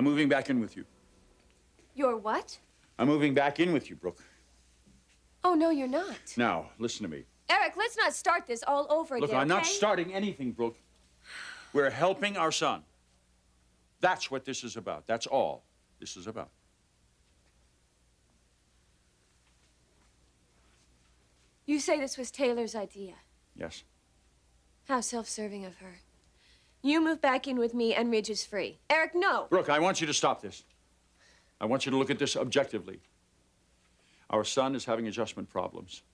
I'm moving back in with you. You're what? I'm moving back in with you, Brooke. Oh, no, you're not. Now, listen to me. Eric, let's not start this all over again, Look, I'm not okay? starting anything, Brooke. We're helping our son. That's what this is about. That's all this is about. You say this was Taylor's idea. Yes. How self-serving of her. You move back in with me and Ridge is free. Eric, no! Brooke, I want you to stop this. I want you to look at this objectively. Our son is having adjustment problems.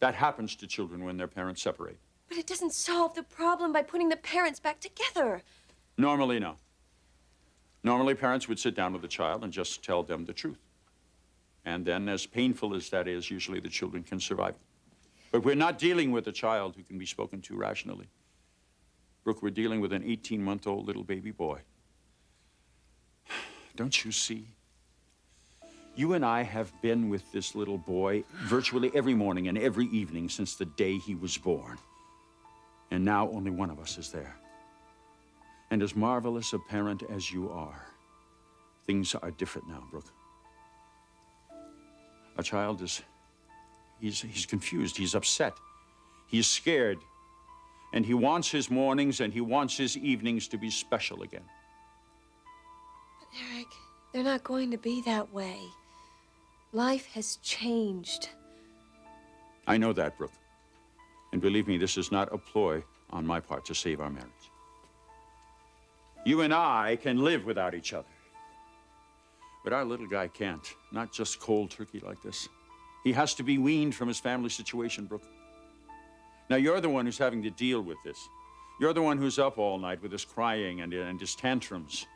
That happens to children when their parents separate. But it doesn't solve the problem by putting the parents back together. Normally, no. Normally, parents would sit down with the child and just tell them the truth. And then, as painful as that is, usually the children can survive. But we're not dealing with a child who can be spoken to rationally. Brooke, we're dealing with an 18-month-old little baby boy. Don't you see? You and I have been with this little boy virtually every morning and every evening since the day he was born. And now only one of us is there. And as marvelous a parent as you are, things are different now, Brooke. Our child is, he's confused, he's upset, he's scared, and he wants his mornings and he wants his evenings to be special again. But Eric, they're not going to be that way. Life has changed. I know that, Brooke. And believe me, this is not a ploy on my part to save our marriage. You and I can live without each other. But our little guy can't, not just cold turkey like this. He has to be weaned from his family situation, Brooke. Now, you're the one who's having to deal with this. You're the one who's up all night with his crying and his tantrums.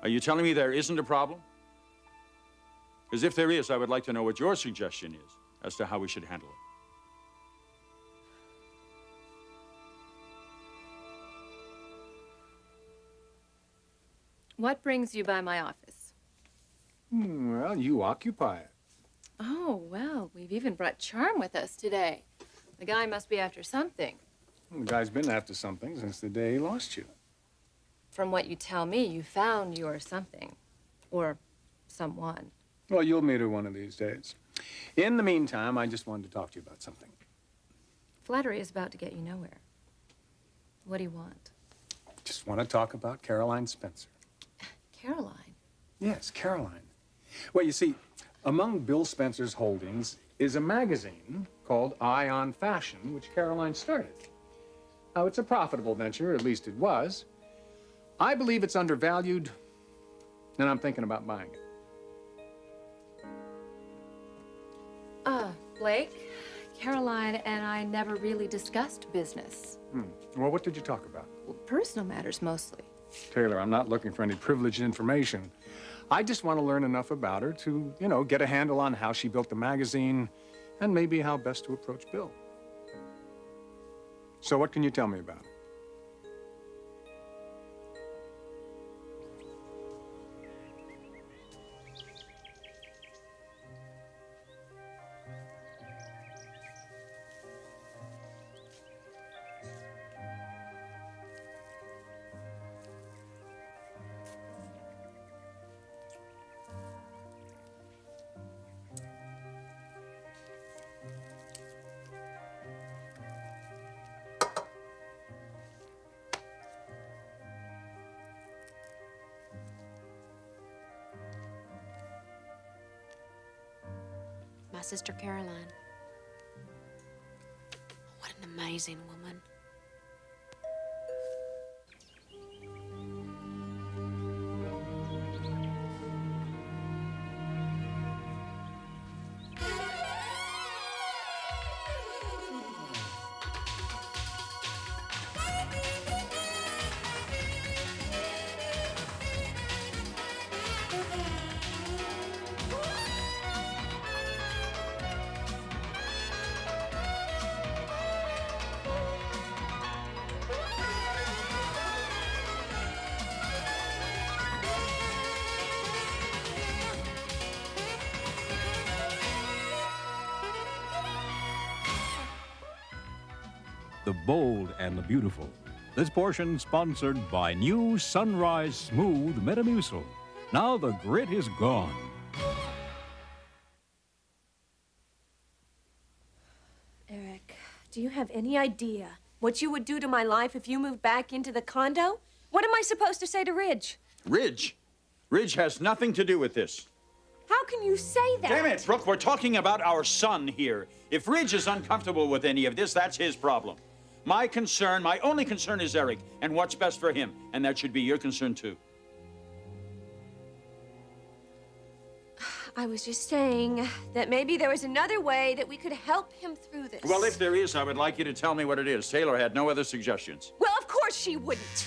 Are you telling me there isn't a problem? Because if there is, I would like to know what your suggestion is as to how we should handle it. What brings you by my office? Well, you occupy it. Oh, well, we've even brought Charm with us today. The guy must be after something. Well, the guy's been after something since the day he lost you. From what you tell me, you found your something. Or someone. Well, you'll meet her one of these days. In the meantime, I just wanted to talk to you about something. Flattery is about to get you nowhere. What do you want? Just want to talk about Caroline Spencer. Caroline? Yes, Caroline. Well, you see, among Bill Spencer's holdings is a magazine called Eye on Fashion, which Caroline started. Now, it's a profitable venture, at least it was. I believe it's undervalued, and I'm thinking about buying it. Blake, Caroline and I never really discussed business. Well, what did you talk about? Well, personal matters mostly. Taylor, I'm not looking for any privileged information. I just want to learn enough about her to, get a handle on how she built the magazine and maybe how best to approach Bill. So what can you tell me about her? My sister Caroline. What an amazing woman. The bold and the beautiful, This portion sponsored by new Sunrise Smooth Metamucil. Now the grit is gone. Eric, do you have any idea what you would do to my life if you moved back into the condo? What am I supposed to say to Ridge? Ridge? Ridge has nothing to do with this. How can you say that? Damn it, Brooke, we're talking about our son here. If Ridge is uncomfortable with any of this, that's his problem. My concern, my only concern is Eric and what's best for him. And that should be your concern, too. I was just saying that maybe there was another way that we could help him through this. Well, if there is, I would like you to tell me what it is. Taylor had no other suggestions. Well, of course she wouldn't.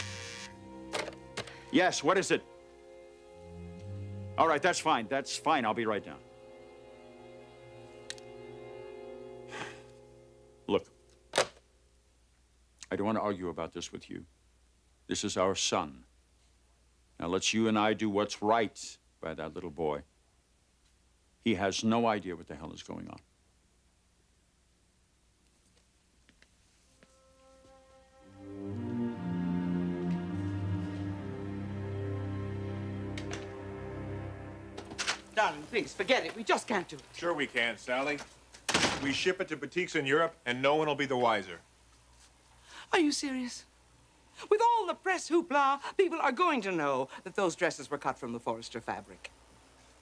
Yes, what is it? All right, that's fine. That's fine. I'll be right down. Look, I don't want to argue about this with you. This is our son. Now, let's you and I do what's right by that little boy. He has no idea what the hell is going on. Darling, please, forget it. We just can't do it. Sure we can, Sally. We ship it to boutiques in Europe, and no one will be the wiser. Are you serious? With all the press hoopla, people are going to know that those dresses were cut from the Forester fabric.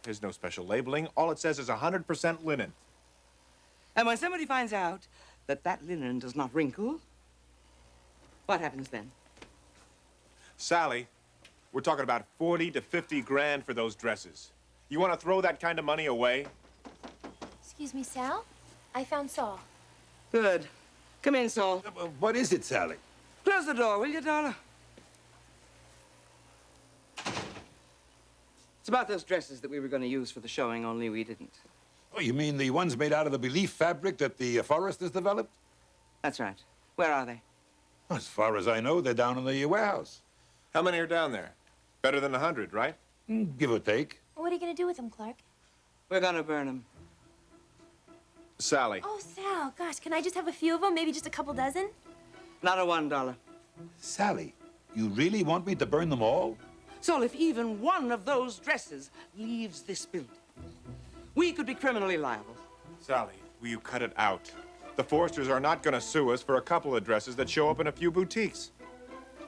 There's no special labeling. All it says is 100% linen. And when somebody finds out that that linen does not wrinkle, what happens then? Sally, we're talking about 40 to 50 grand for those dresses. You want to throw that kind of money away? Excuse me, Sal? I found Saul. Good. Come in, Saul. What is it, Sally? Close the door, will you, darling? It's about those dresses that we were going to use for the showing, only we didn't. Oh, you mean the ones made out of the belief fabric that the Foresters developed? That's right. Where are they? As far as I know, they're down in the warehouse. How many are down there? Better than 100, right? Give or take. What are you going to do with them, Clark? We're going to burn them. Sally. Oh, Sal, gosh, can I just have a few of them? Maybe just a couple dozen? Not a $1. Sally, you really want me to burn them all? Saul, if even one of those dresses leaves this building, we could be criminally liable. Sally, will you cut it out? The Foresters are not going to sue us for a couple of dresses that show up in a few boutiques.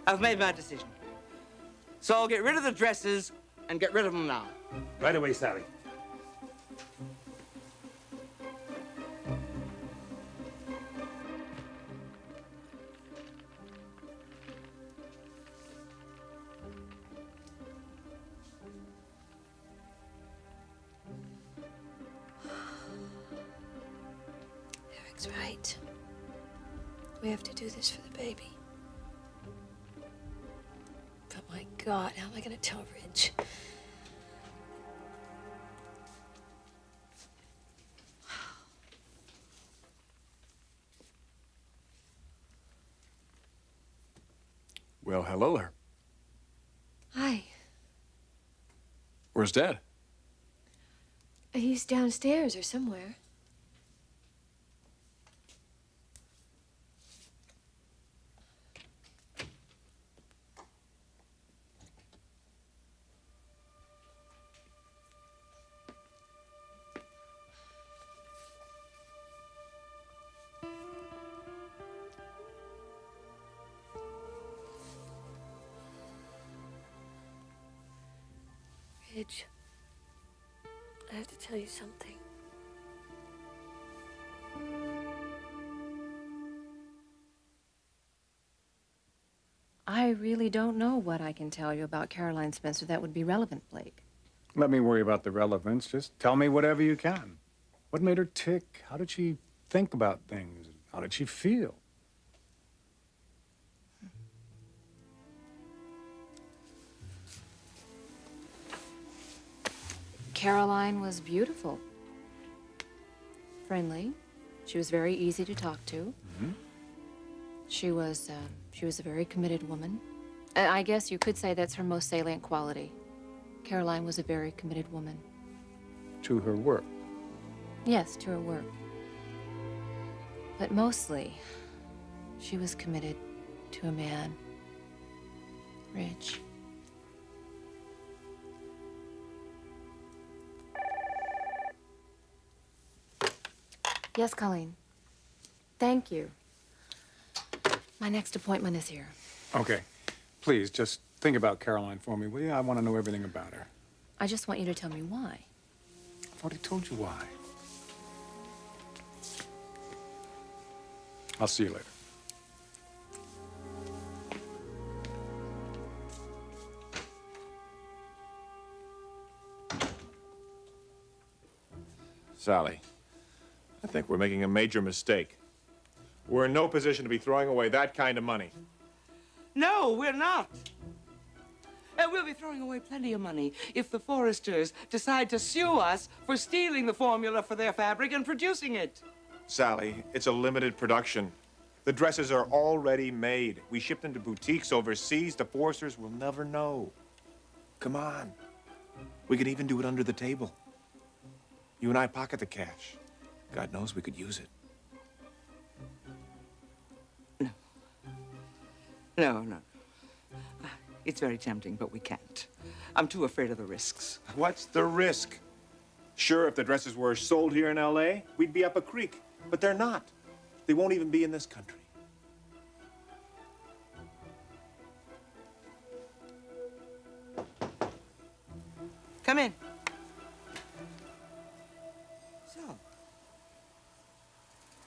I've made my decision. Saul, get rid of the dresses and get rid of them now. Right away, Sally. Eric's right. We have to do this for the baby. But my God, how am I going to tell Ridge? Well, hello there. Hi. Where's Dad? He's downstairs or somewhere. Ridge, I have to tell you something. I really don't know what I can tell you about Caroline Spencer that would be relevant, Blake. Let me worry about the relevance. Just tell me whatever you can. What made her tick? How did she think about things? How did she feel? Caroline was beautiful, friendly. She was very easy to talk to. Mm-hmm. She was a very committed woman. I guess you could say that's her most salient quality. Caroline was a very committed woman. To her work. Yes, to her work. But mostly, she was committed to a man Ridge. Yes, Colleen. Thank you. My next appointment is here. Okay. Please, just think about Caroline for me, will you? I want to know everything about her. I just want you to tell me why. I've already told you why. I'll see you later. Sally, I think we're making a major mistake. We're in no position to be throwing away that kind of money. No, we're not. And we'll be throwing away plenty of money if the Foresters decide to sue us for stealing the formula for their fabric and producing it. Sally, it's a limited production. The dresses are already made. We ship them to boutiques overseas. The Foresters will never know. Come on. We could even do it under the table. You and I pocket the cash. God knows we could use it. No. It's very tempting, but we can't. I'm too afraid of the risks. What's the risk? Sure, if the dresses were sold here in L.A., we'd be up a creek. But they're not. They won't even be in this country. Come in. So,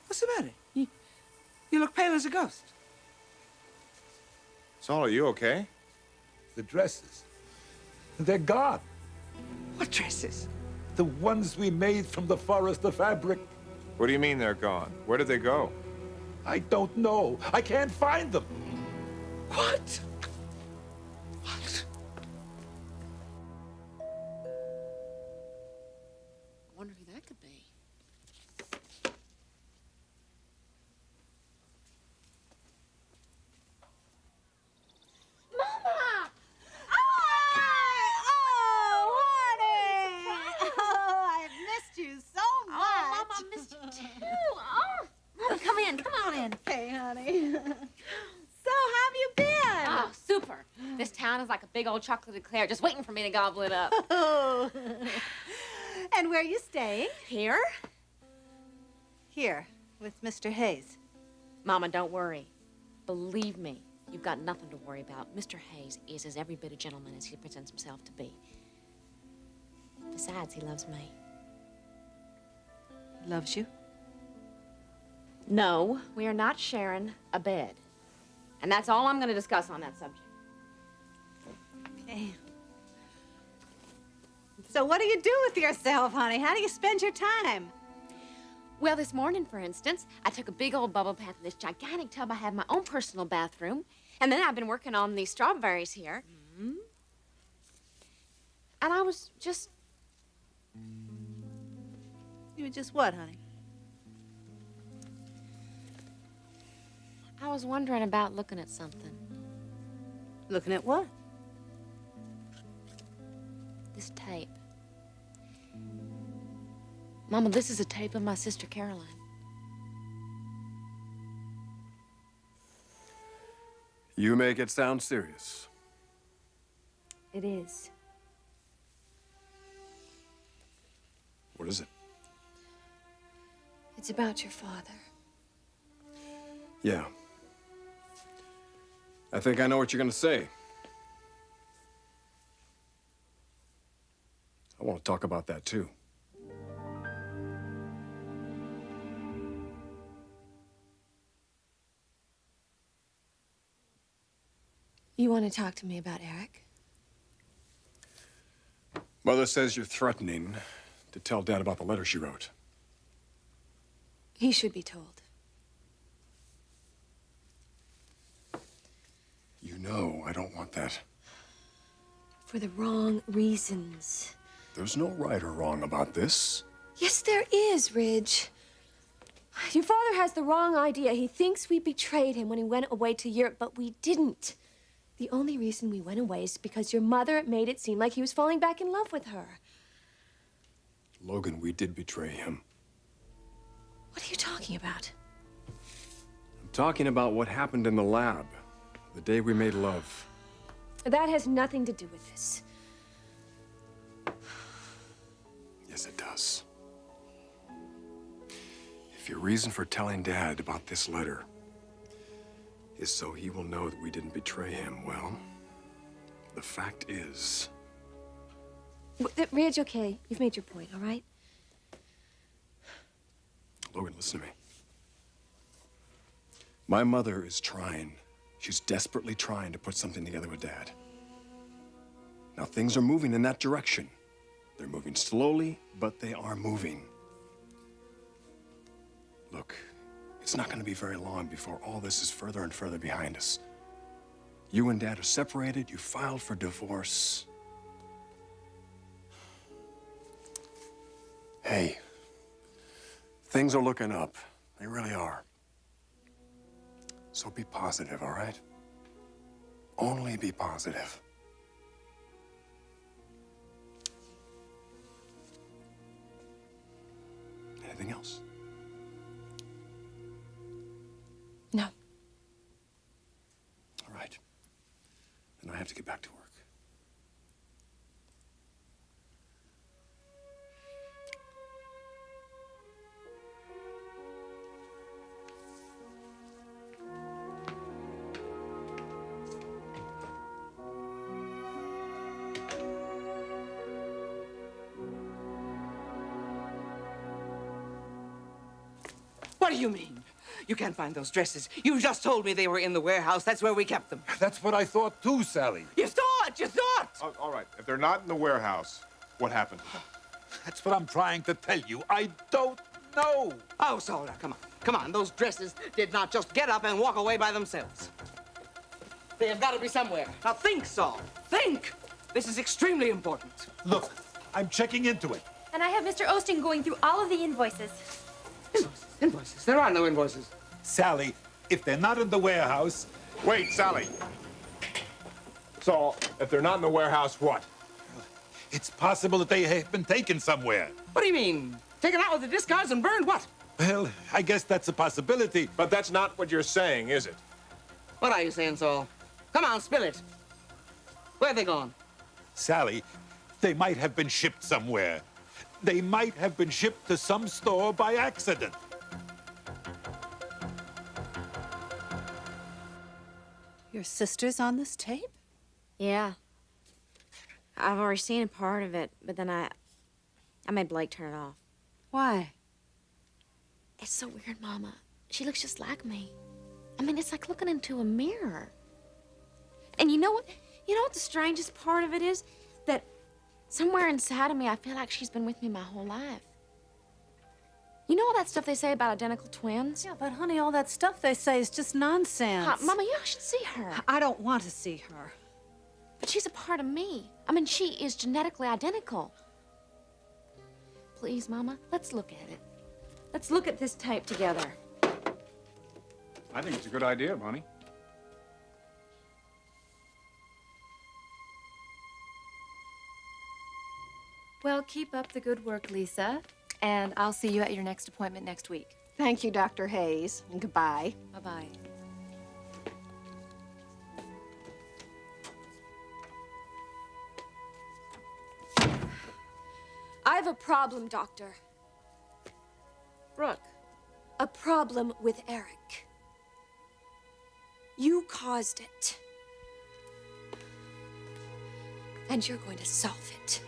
what's the matter? You look pale as a ghost. Saul, are you okay? The dresses. They're gone. What dresses? The ones we made from the Forester fabric. What do you mean they're gone? Where did they go? I don't know. I can't find them. What? What? I wonder who that could be. Mama! Oh, honey! Oh, I've missed you so much. Oh, Mama, I missed you too. Oh, Mama, come in. Come on in. Hey, honey. So, how have you been? Oh, super. This town is like a big old chocolate eclair just waiting for me to gobble it up. Oh. And where are you staying? Here? Here, with Mr. Hayes. Mama, don't worry. Believe me, you've got nothing to worry about. Mr. Hayes is as every bit a gentleman as he presents himself to be. Besides, he loves me. He loves you? No, we are not sharing a bed. And that's all I'm going to discuss on that subject. Okay. So what do you do with yourself, honey? How do you spend your time? Well, this morning, for instance, I took a big old bubble bath in this gigantic tub. I have my own personal bathroom. And then I've been working on these strawberries here. Mm-hmm. And I was just... You were just what, honey? I was wondering about looking at something. Looking at what? This tape. Mama, this is a tape of my sister Caroline. You make it sound serious. It is. What is it? It's about your father. Yeah. I think I know what you're gonna say. I want to talk about that too. You want to talk to me about Eric? Mother says you're threatening to tell Dad about the letter she wrote. He should be told. You know I don't want that. For the wrong reasons. There's no right or wrong about this. Yes, there is, Ridge. Your father has the wrong idea. He thinks we betrayed him when he went away to Europe, but we didn't. The only reason we went away is because your mother made it seem like he was falling back in love with her. Logan, we did betray him. What are you talking about? I'm talking about what happened in the lab, the day we made love. That has nothing to do with this. Yes, it does. If your reason for telling Dad about this letter is so he will know that we didn't betray him, well, the fact is... Ridge, okay. You've made your point, all right? Logan, listen to me. My mother is trying. She's desperately trying to put something together with Dad. Now, things are moving in that direction. They're moving slowly, but they are moving. Look, it's not going to be very long before all this is further and further behind us. You and Dad are separated. You filed for divorce. Hey, things are looking up. They really are. So be positive, all right? Only be positive. Anything else? No. All right. Then I have to get back to work. What do you mean? You can't find those dresses. You just told me they were in the warehouse. That's where we kept them. That's what I thought too, Sally. You thought! You thought! All right, if they're not in the warehouse, what happened? That's what I'm trying to tell you. I don't know. Oh, Saul, now, come on. Come on. Those dresses did not just get up and walk away by themselves. They have got to be somewhere. Now think, Saul. Think! This is extremely important. Look, I'm checking into it. And I have Mr. Osteen going through all of the invoices. Invoices. Invoices. There are no invoices. Sally, if they're not in the warehouse... Wait, Sally. So, if they're not in the warehouse, what? It's possible that they have been taken somewhere. What do you mean? Taken out with the discards and burned what? Well, I guess that's a possibility. But that's not what you're saying, is it? What are you saying, Saul? Come on, spill it. Where have they gone? Sally, they might have been shipped somewhere. They might have been shipped to some store by accident. Your sister's on this tape? Yeah. I've already seen a part of it, but then I made Blake turn it off. Why? It's so weird, Mama. She looks just like me. I mean, it's like looking into a mirror. And you know what? You know what the strangest part of it is? That somewhere inside of me, I feel like she's been with me my whole life. You know all that stuff they say about identical twins? Yeah, but honey, all that stuff they say is just nonsense. Mama, you should see her. I don't want to see her. But she's a part of me. I mean, she is genetically identical. Please, Mama, let's look at it. Let's look at this tape together. I think it's a good idea, Bonnie. Well, keep up the good work, Lisa. And I'll see you at your next appointment next week. Thank you, Dr. Hayes, and goodbye. Bye-bye. I have a problem, Doctor. Brooke. A problem with Eric. You caused it. And you're going to solve it.